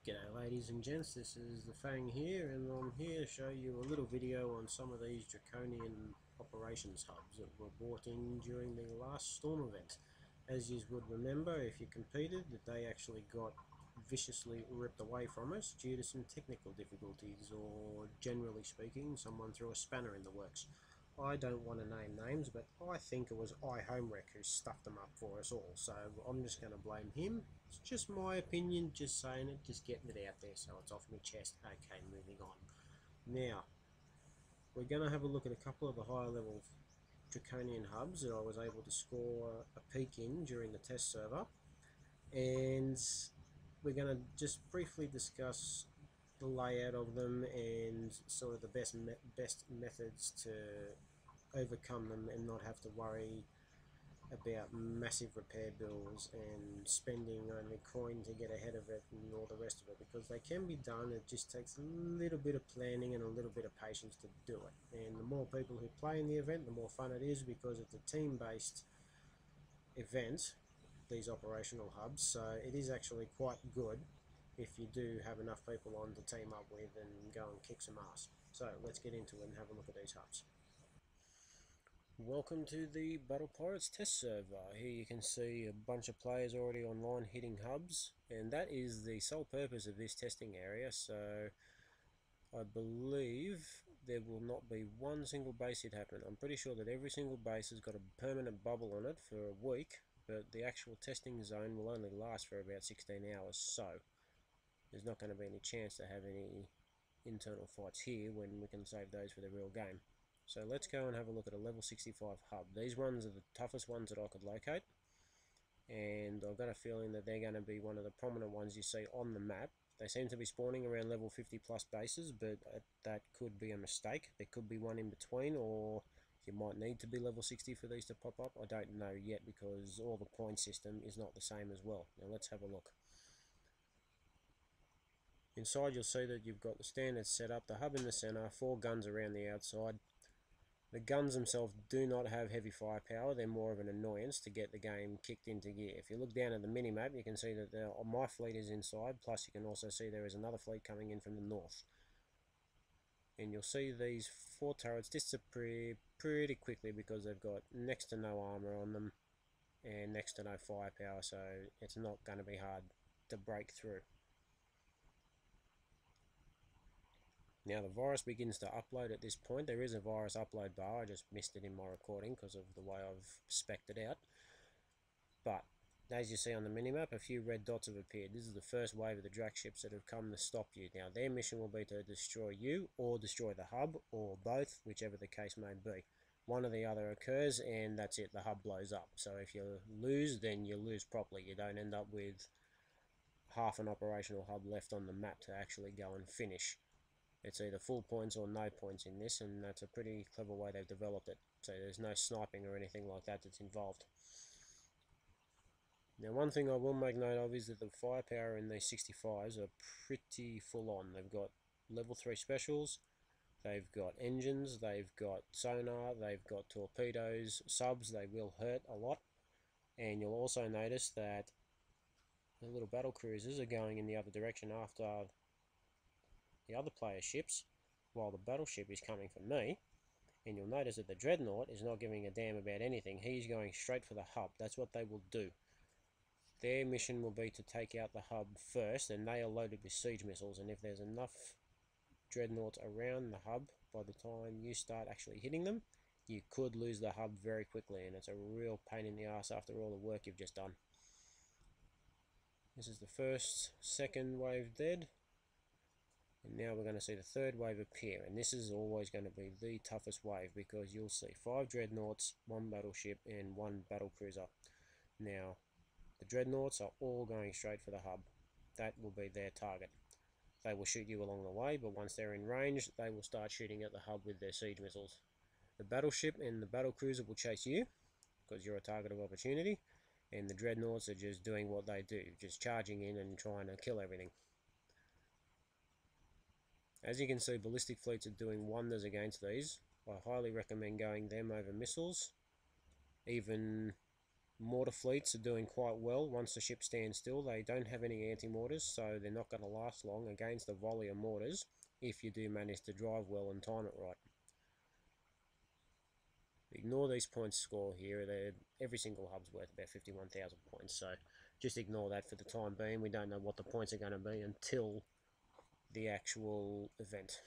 G'day ladies and gents, this is the Fang here, and I'm here to show you a little video on some of these Draconian operations hubs that were brought in during the last storm event. As you would remember, if you competed, that they actually got viciously ripped away from us due to some technical difficulties, or generally speaking, someone threw a spanner in the works. I don't want to name names, but I think it was iHomeWreck who stuffed them up for us all, so I'm just going to blame him. It's just my opinion, just saying it, just getting it out there so it's off my chest. Okay, moving on. Now, we're going to have a look at a couple of the higher level Draconian hubs that I was able to score a peek in during the test server, and we're going to just briefly discuss the layout of them and sort of the best methods to overcome them and not have to worry about massive repair bills and spending only coin to get ahead of it and all the rest of it, because they can be done. It just takes a little bit of planning and a little bit of patience to do it, and the more people who play in the event, the more fun it is, because it's a team-based event, these operational hubs, so it is actually quite good if you do have enough people on to team up with and go and kick some ass. So let's get into it and have a look at these hubs. Welcome to the Battle Pirates test server. Here you can see a bunch of players already online hitting hubs, and that is the sole purpose of this testing area. So I believe there will not be one single base hit happen. I'm pretty sure that every single base has got a permanent bubble on it for a week, but the actual testing zone will only last for about 16 hours, so there's not going to be any chance to have any internal fights here when we can save those for the real game. So let's go and have a look at a level 65 hub. These ones are the toughest ones that I could locate, and I've got a feeling that they're going to be one of the prominent ones you see on the map. They seem to be spawning around level 50 plus bases, but that could be a mistake. There could be one in between, or you might need to be level 60 for these to pop up. I don't know yet, because all the point system is not the same as well. Now let's have a look. Inside you'll see that you've got the standard setup, the hub in the center, 4 guns around the outside. The guns themselves do not have heavy firepower, they're more of an annoyance to get the game kicked into gear. If you look down at the minimap, you can see that my fleet is inside, plus you can also see there is another fleet coming in from the north. And you'll see these 4 turrets disappear pretty quickly because they've got next to no armor on them and next to no firepower, so it's not going to be hard to break through. Now the virus begins to upload at this point. There is a virus upload bar, I just missed it in my recording because of the way I've spec'd it out. But as you see on the minimap, a few red dots have appeared. This is the first wave of the Drac ships that have come to stop you. Now their mission will be to destroy you, or destroy the hub, or both, whichever the case may be. One or the other occurs and that's it, the hub blows up. So if you lose, then you lose properly. You don't end up with half an operational hub left on the map to actually go and finish. It's either full points or no points in this, and that's a pretty clever way they've developed it. So there's no sniping or anything like that that's involved. Now one thing I will make note of is that the firepower in these 65s are pretty full on. They've got level 3 specials, they've got engines, they've got sonar, they've got torpedoes, subs. They will hurt a lot. And you'll also notice that the little battle cruisers are going in the other direction after the other player's ships, while the battleship is coming for me. And you'll notice that the Dreadnought is not giving a damn about anything. He's going straight for the hub. That's what they will do. Their mission will be to take out the hub first, and they are loaded with siege missiles, and if there's enough Dreadnoughts around the hub by the time you start actually hitting them, you could lose the hub very quickly, and it's a real pain in the ass after all the work you've just done. This is the second wave dead. And now we're going to see the third wave appear, and this is always going to be the toughest wave, because you'll see 5 Dreadnoughts, 1 battleship and 1 battlecruiser. Now the Dreadnoughts are all going straight for the hub. That will be their target. They will shoot you along the way, but once they're in range, they will start shooting at the hub with their siege missiles. The battleship and the battlecruiser will chase you, because you're a target of opportunity, and the Dreadnoughts are just doing what they do, just charging in and trying to kill everything. As you can see, ballistic fleets are doing wonders against these. I highly recommend going them over missiles. Even Mortar fleets are doing quite well once the ship stands still. They don't have any anti-mortars, so they're not going to last long against a volley of mortars if you do manage to drive well and time it right. Ignore these points score here. Every single hub's worth about 51,000 points, so just ignore that for the time being. We don't know what the points are going to be until the actual event.